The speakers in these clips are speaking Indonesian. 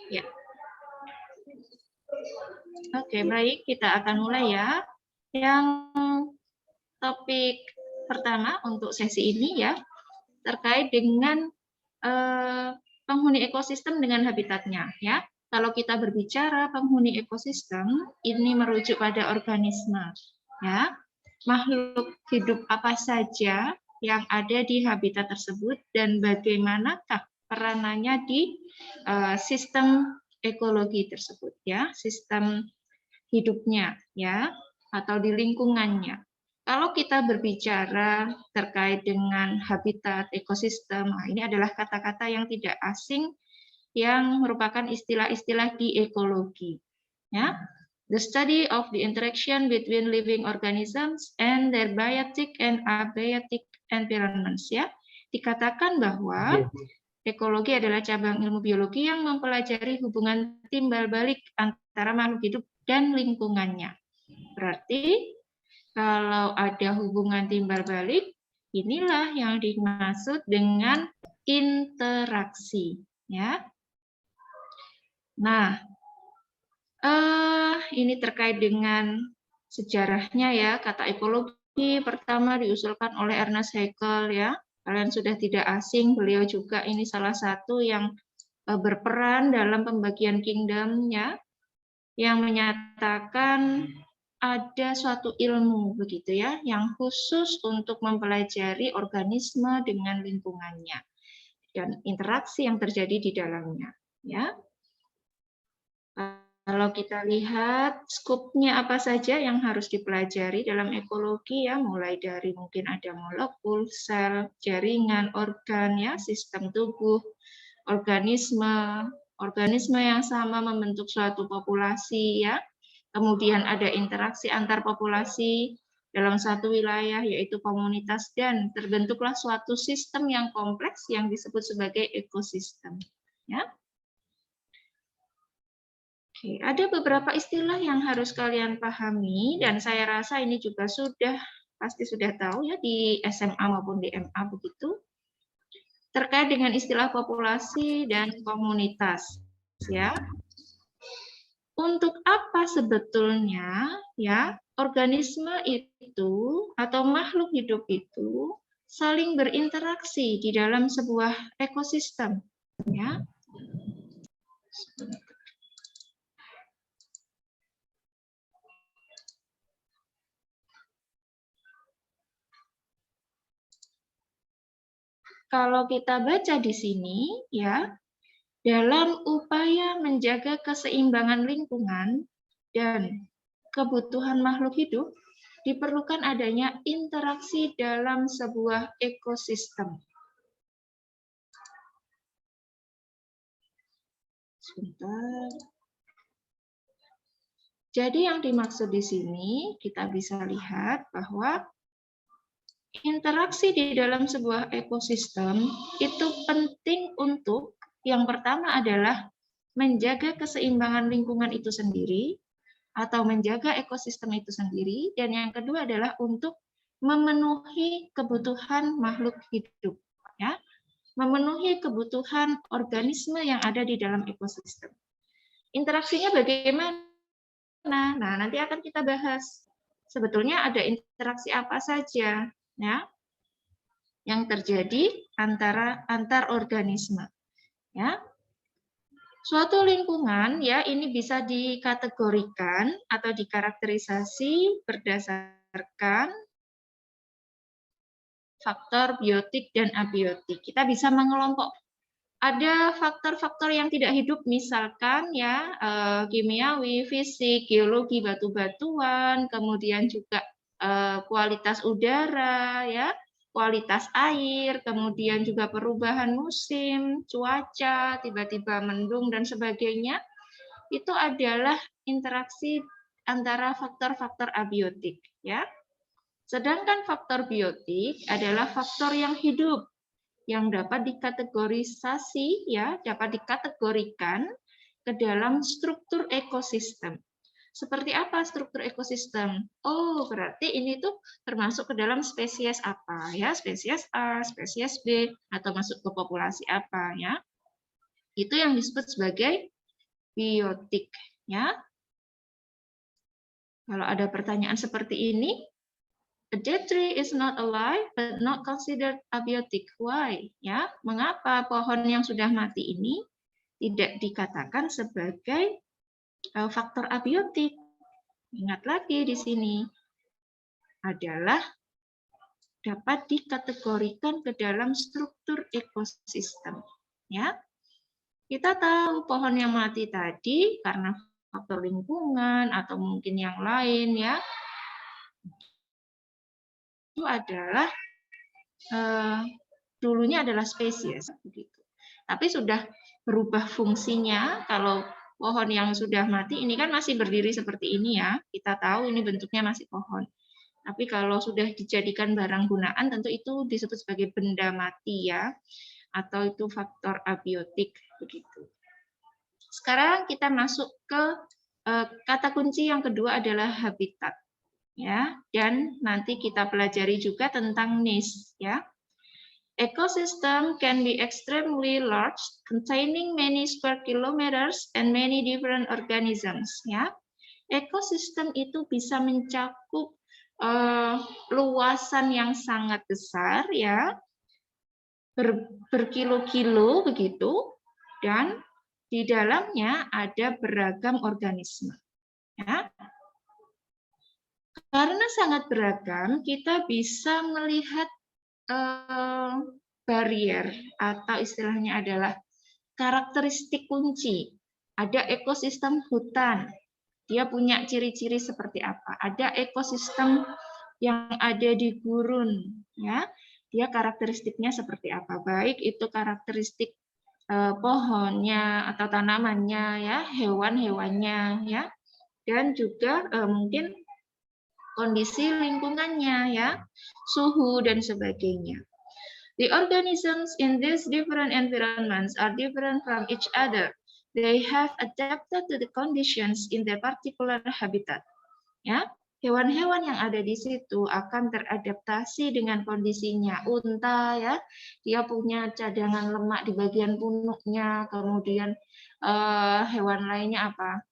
Ya. Oke, baik, kita akan mulai ya. Yang topik pertama untuk sesi ini ya, terkait dengan penghuni ekosistem dengan habitatnya ya. Kalau kita berbicara penghuni ekosistem, ini merujuk pada organisme ya. Makhluk hidup apa saja yang ada di habitat tersebut dan bagaimanakah peranannya di sistem ekologi tersebut ya, sistem hidupnya ya, atau di lingkungannya. Kalau kita berbicara terkait dengan habitat ekosistem, nah ini adalah kata-kata yang tidak asing yang merupakan istilah-istilah di ekologi. Ya, the study of the interaction between living organisms and their biotic and abiotic environments. Ya, dikatakan bahwa ekologi adalah cabang ilmu biologi yang mempelajari hubungan timbal balik antara makhluk hidup dan lingkungannya. Berarti kalau ada hubungan timbal balik, inilah yang dimaksud dengan interaksi, ya. Nah, ini terkait dengan sejarahnya ya. Kata ekologi pertama diusulkan oleh Ernest Haeckel ya. Kalian sudah tidak asing, beliau juga ini salah satu yang berperan dalam pembagian kingdom ya, yang menyatakan ada suatu ilmu begitu ya yang khusus untuk mempelajari organisme dengan lingkungannya dan interaksi yang terjadi di dalamnya ya. Kalau kita lihat skupnya apa saja yang harus dipelajari dalam ekologi ya, mulai dari mungkin ada molekul, sel, jaringan, organ ya, sistem tubuh, organisme yang sama membentuk suatu populasi ya. Kemudian ada interaksi antar populasi dalam satu wilayah yaitu komunitas dan terbentuklah suatu sistem yang kompleks yang disebut sebagai ekosistem ya. Oke, ada beberapa istilah yang harus kalian pahami dan saya rasa ini juga pasti sudah tahu ya di SMA maupun di MA begitu. Terkait dengan istilah populasi dan komunitas ya. Untuk apa sebetulnya ya organisme itu atau makhluk hidup itu saling berinteraksi di dalam sebuah ekosistem ya. Kalau kita baca di sini ya, dalam upaya menjaga keseimbangan lingkungan dan kebutuhan makhluk hidup, diperlukan adanya interaksi dalam sebuah ekosistem. Sebentar. Jadi yang dimaksud di sini, kita bisa lihat bahwa interaksi di dalam sebuah ekosistem itu penting untuk yang pertama adalah menjaga keseimbangan lingkungan itu sendiri atau menjaga ekosistem itu sendiri, dan yang kedua adalah untuk memenuhi kebutuhan makhluk hidup, ya, memenuhi kebutuhan organisme yang ada di dalam ekosistem. Interaksinya bagaimana? Nah, nanti akan kita bahas. Sebetulnya ada interaksi apa saja, ya, yang terjadi antar organisme, ya. Suatu lingkungan ya ini bisa dikategorikan atau dikarakterisasi berdasarkan faktor biotik dan abiotik. Kita bisa mengelompok. Ada faktor-faktor yang tidak hidup, misalkan ya kimiawi, fisik, geologi, batu-batuan, kemudian juga kualitas udara, ya, kualitas air, kemudian juga perubahan musim, cuaca, tiba-tiba mendung dan sebagainya. Itu adalah interaksi antara faktor-faktor abiotik, ya. Sedangkan faktor biotik adalah faktor yang hidup, yang dapat dikategorisasi ya, dapat dikategorikan ke dalam struktur ekosistem. Seperti apa struktur ekosistem? Oh, berarti ini tuh termasuk ke dalam spesies apa ya? Spesies A, spesies B, atau masuk ke populasi apa ya? Itu yang disebut sebagai biotik, ya. Kalau ada pertanyaan seperti ini, a dead tree is not alive but not considered abiotic. Why? Ya, mengapa pohon yang sudah mati ini tidak dikatakan sebagai faktor abiotik? Ingat lagi di sini adalah dapat dikategorikan ke dalam struktur ekosistem. Ya, kita tahu pohon yang mati tadi karena faktor lingkungan atau mungkin yang lain, ya, itu adalah dulunya adalah spesies begitu. Tapi sudah berubah fungsinya. Kalau pohon yang sudah mati ini kan masih berdiri seperti ini, ya. Kita tahu ini bentuknya masih pohon. Tapi kalau sudah dijadikan barang gunaan tentu itu disebut sebagai benda mati, ya. Atau itu faktor abiotik begitu. Sekarang kita masuk ke kata kunci yang kedua adalah habitat, ya. Dan nanti kita pelajari juga tentang niche, ya. Ecosystem can be extremely large, containing many square kilometers and many different organisms. Ya, ekosistem itu bisa mencakup luasan yang sangat besar, ya, berkilo-kilo begitu, dan di dalamnya ada beragam organisme. Ya. Karena sangat beragam, kita bisa melihat barrier atau istilahnya adalah karakteristik kunci. Ada ekosistem hutan, dia punya ciri-ciri seperti apa. Ada ekosistem yang ada di gurun, ya, dia karakteristiknya seperti apa. Baik itu karakteristik pohonnya atau tanamannya, ya, hewan-hewannya, ya, dan juga mungkin kondisi lingkungannya, ya, suhu dan sebagainya. The organisms in these different environments are different from each other. They have adapted to the conditions in their particular habitat. Ya, hewan-hewan yang ada di situ akan teradaptasi dengan kondisinya. Unta, ya, dia punya cadangan lemak di bagian punuknya. Kemudian hewan lainnya apa?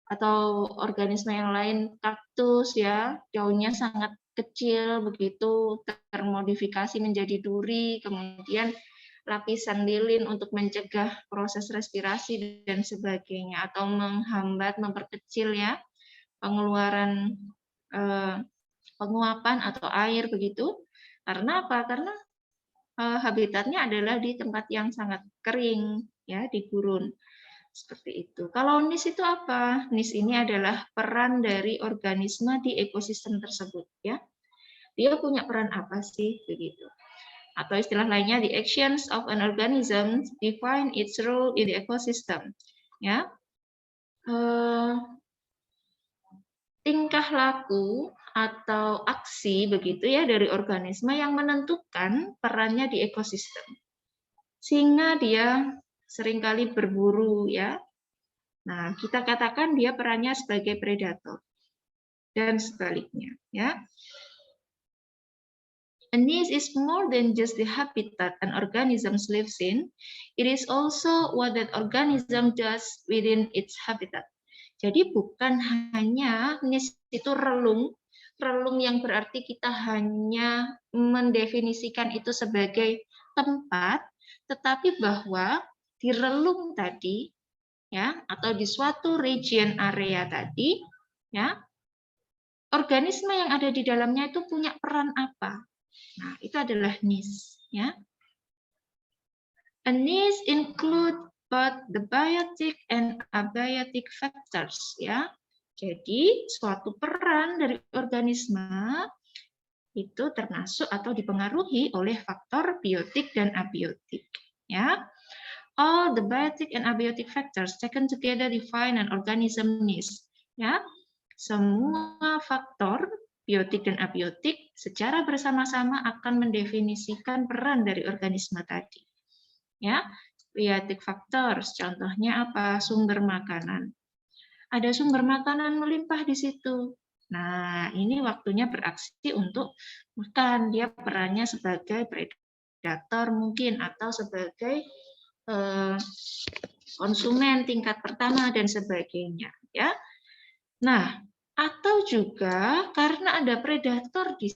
Atau organisme yang lain, kaktus, ya, daunnya sangat kecil begitu, termodifikasi menjadi duri, kemudian lapisan lilin untuk mencegah proses respirasi dan sebagainya, atau menghambat, memperkecil, ya, pengeluaran penguapan atau air begitu. Karena apa? Karena habitatnya adalah di tempat yang sangat kering, ya, di gurun. Seperti itu. Kalau niche itu apa? Niche ini adalah peran dari organisme di ekosistem tersebut, ya. Dia punya peran apa sih, begitu. Atau istilah lainnya, the actions of an organism define its role in the ecosystem. Ya. Tingkah laku atau aksi begitu, ya, dari organisme yang menentukan perannya di ekosistem. Sehingga dia seringkali berburu, ya. Nah, kita katakan dia perannya sebagai predator dan sebaliknya, ya. A niche is more than just the habitat an organism lives in. It is also what that organism does within its habitat. Jadi bukan hanya niche itu relung yang berarti kita hanya mendefinisikan itu sebagai tempat, tetapi bahwa di relung tadi, ya, atau di suatu region area tadi, ya, organisme yang ada di dalamnya itu punya peran apa. Nah, itu adalah niche, ya. A niche include both the biotic and abiotic factors, ya. Jadi suatu peran dari organisme itu termasuk atau dipengaruhi oleh faktor biotik dan abiotik, ya. All the biotic and abiotic factors taken together define an organism niche. Ya, semua faktor biotik dan abiotik secara bersama-sama akan mendefinisikan peran dari organisme tadi. Ya, biotic factors, contohnya apa? Sumber makanan. Ada sumber makanan melimpah di situ. Nah, ini waktunya beraksi untuk makan. Dia perannya sebagai predator mungkin atau sebagai konsumen tingkat pertama dan sebagainya, ya. Nah, atau juga karena ada predator di